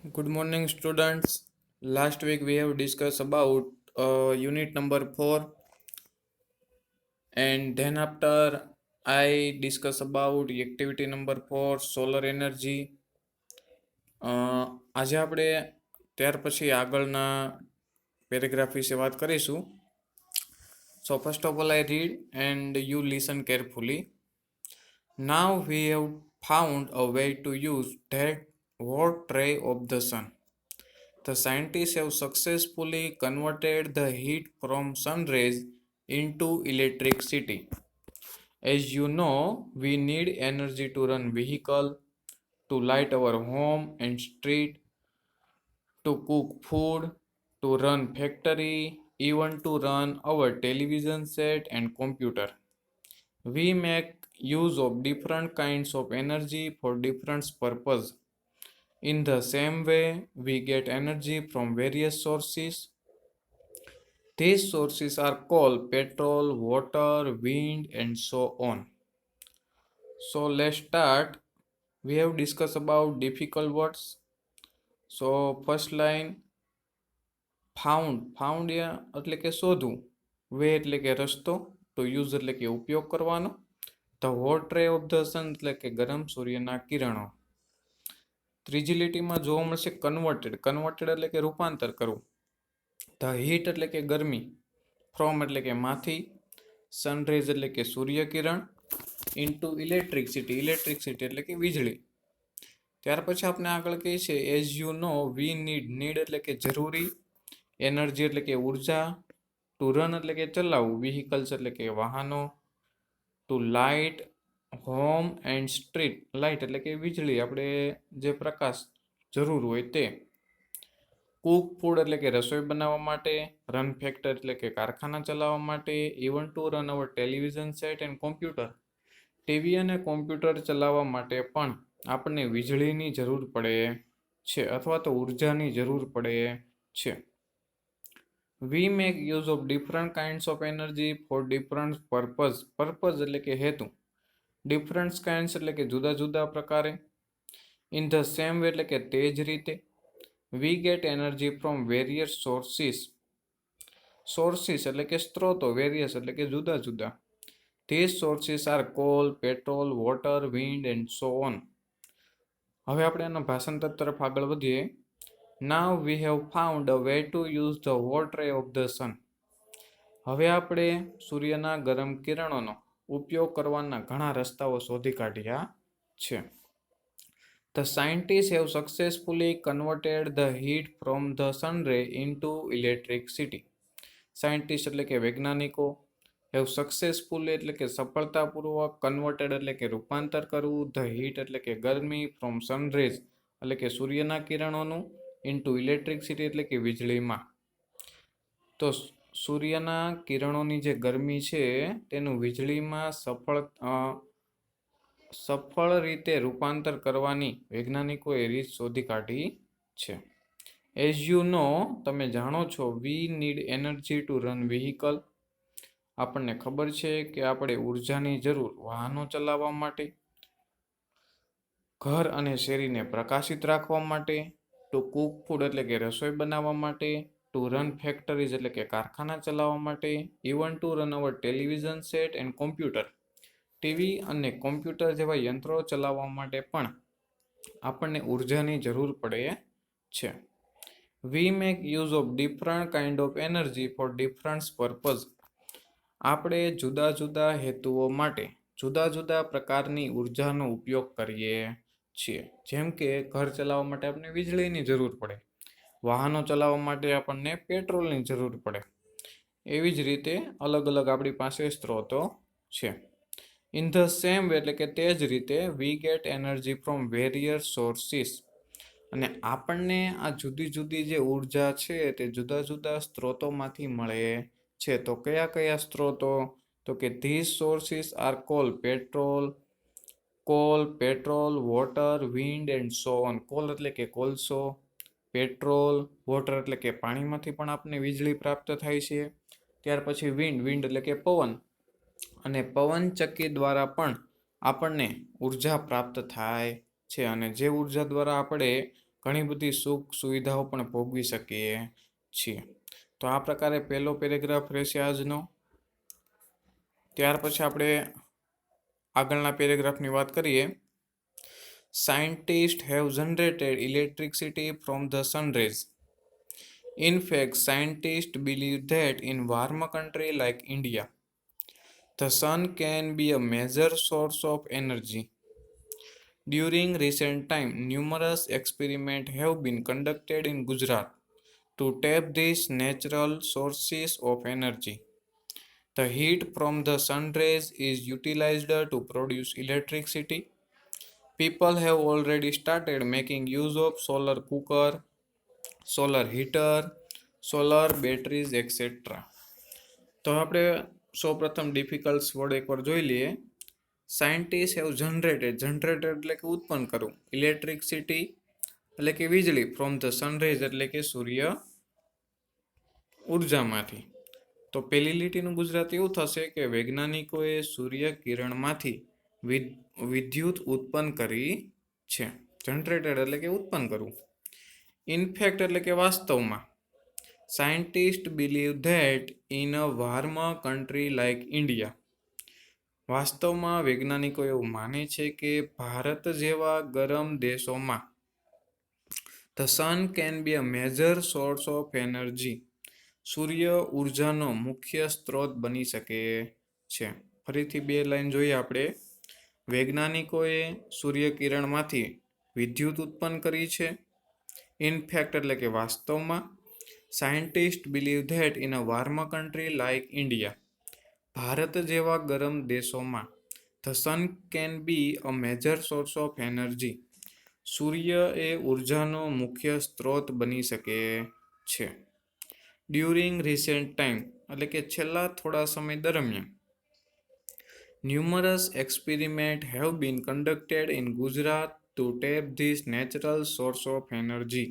Good morning, students. Last week we have discussed about unit number 4, and then after I discuss about activity number 4, solar energy. આજે આપણે ત્યાર પછી આગળના paragraph વિશે વાત કરીશું. So first of all, I read and you listen carefully. Now we have found a way to use that hot ray of the sun. The scientists have successfully converted the heat from sun rays into electricity. As you know, we need energy to run vehicle, to light our home and street, to cook food, to run factory, even to run our television set and computer. We make use of different kinds of energy for different purposes. In the same way, we get energy from various sources. These sources are called petrol, water, wind, and so on. So let's start. We have discussed about difficult words. So first line found એટલે કે શોધવું, way એટલે કે રસ્તો, to use એટલે કે ઉપયોગ કરવાનો, the hot ray of the સન એટલે કે ગરમ સૂર્યના કિરણો. ત્રીજી લીટીમાં જોવા મળશે કન્વર્ટેડ એટલે કે રૂપાંતર કરવું. ધ હીટ એટલે કે ગરમી, ફ્રોમ એટલે કે માંથી, સનરેઝ એટલે કે સૂર્યકિરણ, ઇન્ટુ ઇલેક્ટ્રિસિટી એટલે કે વીજળી. ત્યાર પછી આપણે આગળ કહીએ છે as you know we need એટલે કે જરૂરી, એનર્જી એટલે કે ઉર્જા, ટુ રન એટલે કે ચલાવવું, વ્હીકલ્સ એટલે કે વાહનો, to light home and street, light એટલે કે વીજળી, આપણે જે પ્રકાશ જરૂર હોય તે. કુક ફૂડ એટલે કે રસોઈ બનાવવા માટે, રન ફેક્ટર એટલે કે કારખાના ચલાવવા માટે, even to run our television set and computer, TV અને કોમ્પ્યુટર ચલાવવા માટે પણ આપણને વીજળીની જરૂર પડે છે અથવા તો ઉર્જાની જરૂર પડે છે. We make use of different kinds of energy for different purpose એટલે કે હેતુ, ડિફરન્ટ કાઇન્ડ્સ એટલે કે જુદા જુદા પ્રકારે, ઇન ધ સેમ વે એટલે કે તે જ રીતે, we get energy from various sources એટલે કે સ્ત્રોતો, વેરિયસ એટલે કે જુદા જુદા. These sources are coal, petrol, water, wind and so on. હવે આપણે એના ભાષાંતર તરફ આગળ વધીએ. Now we have found a way to use the hot ray of the sun. હવે આપણે સૂર્યના ગરમ કિરણોનો ઉપયોગ કરવાના ઘણા રસ્તાઓ શોધી કાઢ્યા છે. The scientists have successfully converted the heat from the sun ray into electricity. Scientist એટલે કે વૈજ્ઞાનિકો, હેવ સક્સેસફુલી એટલે કે સફળતાપૂર્વક, કન્વર્ટેડ એટલે કે રૂપાંતર કરવું, ધ હીટ એટલે કે ગરમી, ફ્રોમ સનરેઝ એટલે કે સૂર્યના કિરણોનું, ઇન્ટુ ઇલેક્ટ્રિસિટી એટલે કે વીજળીમાં. તો સૂર્યના કિરણોની જે ગરમી છે તેનું વીજળીમાં સફળ રીતે રૂપાંતર કરવાની વૈજ્ઞાનિકોએ રીત શોધી કાઢી છે. એઝ યુ નો, તમે જાણો છો, we need energy to run vehicle. આપણને ખબર છે કે આપણે ઉર્જાની જરૂર વાહનો ચલાવવા માટે, ઘર અને શેરીને પ્રકાશિત રાખવા માટે, ટુ કુક ફૂડ એટલે કે રસોઈ બનાવવા માટે, ટુ રન ફેક્ટરીઝ એટલે કે કારખાના ચલાવવા માટે, even to run our television set and computer, TV અને કોમ્પ્યુટર જેવા યંત્રો ચલાવવા માટે પણ આપણને ઉર્જાની જરૂર પડે છે. We make use of different kind of energy for different purpose. આપણે જુદા જુદા હેતુઓ માટે જુદા જુદા પ્રકારની ઉર્જાનો ઉપયોગ કરીએ છીએ. જેમ કે ઘર ચલાવવા માટે આપણને વીજળીની જરૂર પડે, વાહનો ચલાવવા માટે આપણને પેટ્રોલની જરૂર પડે. એવી જ રીતે અલગ અલગ આપણી પાસે સ્ત્રોતો છે. ઇન ધ સેમ વે એટલે કે તે જ રીતે, we get energy from various sources. અને આપણને આ જુદી જુદી જે ઉર્જા છે તે જુદા જુદા સ્ત્રોતોમાંથી મળે છે. તો કયા કયા સ્ત્રોતો? તો કે this sources are coal petrol, water, wind and so on. Coal એટલે કે કોલસો, પેટ્રોલ, વોટર એટલે કે પાણીમાંથી પણ આપણને વીજળી પ્રાપ્ત થાય છે. ત્યાર પછી વિન્ડ એટલે કે પવન, અને પવન ચક્કી દ્વારા પણ આપણને ઉર્જા પ્રાપ્ત થાય છે. અને જે ઉર્જા દ્વારા આપણે ઘણી બધી સુખ સુવિધાઓ પણ ભોગવી શકીએ છીએ. તો આ પ્રકારે પહેલો પેરેગ્રાફ રહેશે આજનો. ત્યાર પછી આપણે આગળના પેરેગ્રાફની વાત કરીએ. Scientists have generated electricity from the sun rays. In fact, scientists believe that in warm country like India, the sun can be a major source of energy. During recent time, numerous experiments have been conducted in Gujarat to tap these natural sources of energy. The heat from the sun rays is utilized to produce electricity. People have already started making use of solar cooker, solar heater, solar batteries, etc. તો આપણે સૌપ્રથમ difficult word એકવાર જોઈ લઈએ. Scientist have generated એટલે કે ઉત્પન્ન કરવું, ઇલેક્ટ્રિસિટી એટલે કે વીજળી, ફ્રોમ ધ સનરાઈઝ એટલે કે સૂર્ય ઉર્જામાંથી. તો પહેલી લીટીનું ગુજરાતી એવું થશે કે વૈજ્ઞાનિકોએ સૂર્ય કિરણમાંથી વિદ્યુત ઉત્પન્ન કરી છે. જનરેટેડ એટલે કે ઉત્પન્ન કરવું. ઇનફેક્ટ એટલે કે વાસ્તવમાં. Scientist believe that in a warm country like India. વાસ્તવમાં વૈજ્ઞાનિકો એવું માને છે કે ભારત જેવા ગરમ દેશોમાં the sun can be a major source of energy. સૂર્ય ઉર્જાનો મુખ્ય સ્ત્રોત બની શકે છે. ફરીથી બે લાઈન જોઈએ આપણે. વૈજ્ઞાનિકોએ સૂર્યકિરણમાંથી વિદ્યુત ઉત્પન્ન કરી છે. ઇનફેક્ટ એટલે કે વાસ્તવમાં. Scientist believe that in a warm country like India. Bharat જેવા ગરમ દેશોમાં the sun can be a major source of energy. સૂર્ય એ ઉર્જાનો મુખ્ય સ્ત્રોત બની શકે છે. ડ્યુરિંગ રિસેન્ટ ટાઈમ એટલે કે છેલ્લા થોડા સમય દરમિયાન. Numerous experiment have been conducted in Gujarat to tap this natural source of energy.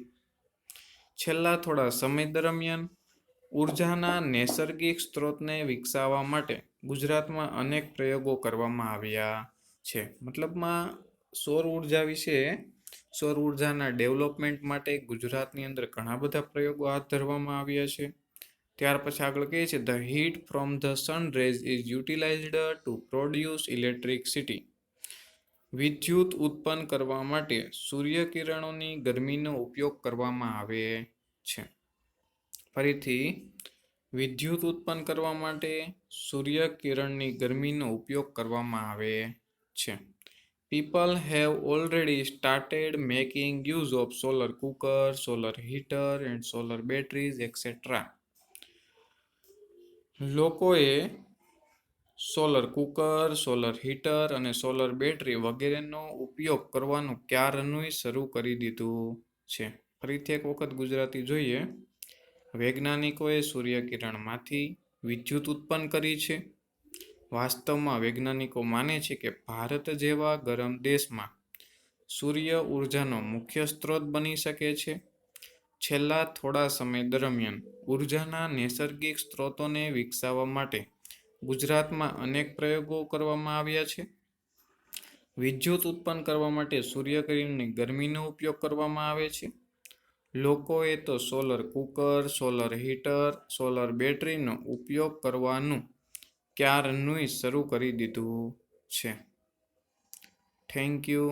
છેલ્લા થોડા સમય દરમિયાન ઉર્જાના નૈસર્ગિક સ્ત્રોતને વિકસાવવા માટે ગુજરાતમાં અનેક પ્રયોગો કરવામાં આવ્યા છે. મતલબમાં સૌર ઉર્જા વિશે, સૌર ઉર્જાના ડેવલપમેન્ટ માટે ગુજરાતની અંદર ઘણા બધા પ્રયોગો હાથ ધરવામાં આવ્યા છે. ત્યાર પછી આગળ કહે છે the heat from the sun rays is utilised to produce electricity. વિદ્યુત ઉત્પન્ન કરવા માટે સૂર્યકિરણોની ગરમીનો ઉપયોગ કરવામાં આવે છે. ફરીથી, વિદ્યુત ઉત્પન્ન કરવા માટે સૂર્યકિરણની ગરમીનો ઉપયોગ કરવામાં આવે છે. People have already started making use of solar cooker, solar heater and solar batteries, etc. લોકોએ સોલર કુકર, સોલર હીટર અને સોલર બેટરી વગેરેનો ઉપયોગ કરવાનું ક્યારનું શરૂ કરી દીધું છે. ફરીથી એક વખત ગુજરાતી જોઈએ. વૈજ્ઞાનિકોએ સૂર્યકિરણમાંથી વિદ્યુત ઉત્પન્ન કરી છે. વાસ્તવમાં વૈજ્ઞાનિકો માને છે કે ભારત જેવા ગરમ દેશમાં સૂર્ય ઉર્જાનો મુખ્ય સ્ત્રોત બની શકે છે. છેલ્લા થોડા સમય દરમિયાન ઉર્જાના નૈસર્ગિક સ્ત્રોતોને વિકસાવવા માટે ગુજરાતમાં અનેક પ્રયોગો કરવામાં આવ્યા છે. વિદ્યુત ઉત્પન્ન કરવા માટે સૂર્યકિરણની ગરમીનો ઉપયોગ કરવામાં આવે છે. લોકોએ તો solar cooker, solar heater, solar બેટરીનો ઉપયોગ કરવાનું ક્યારનું શરૂ કરી દીધું છે. Thank you.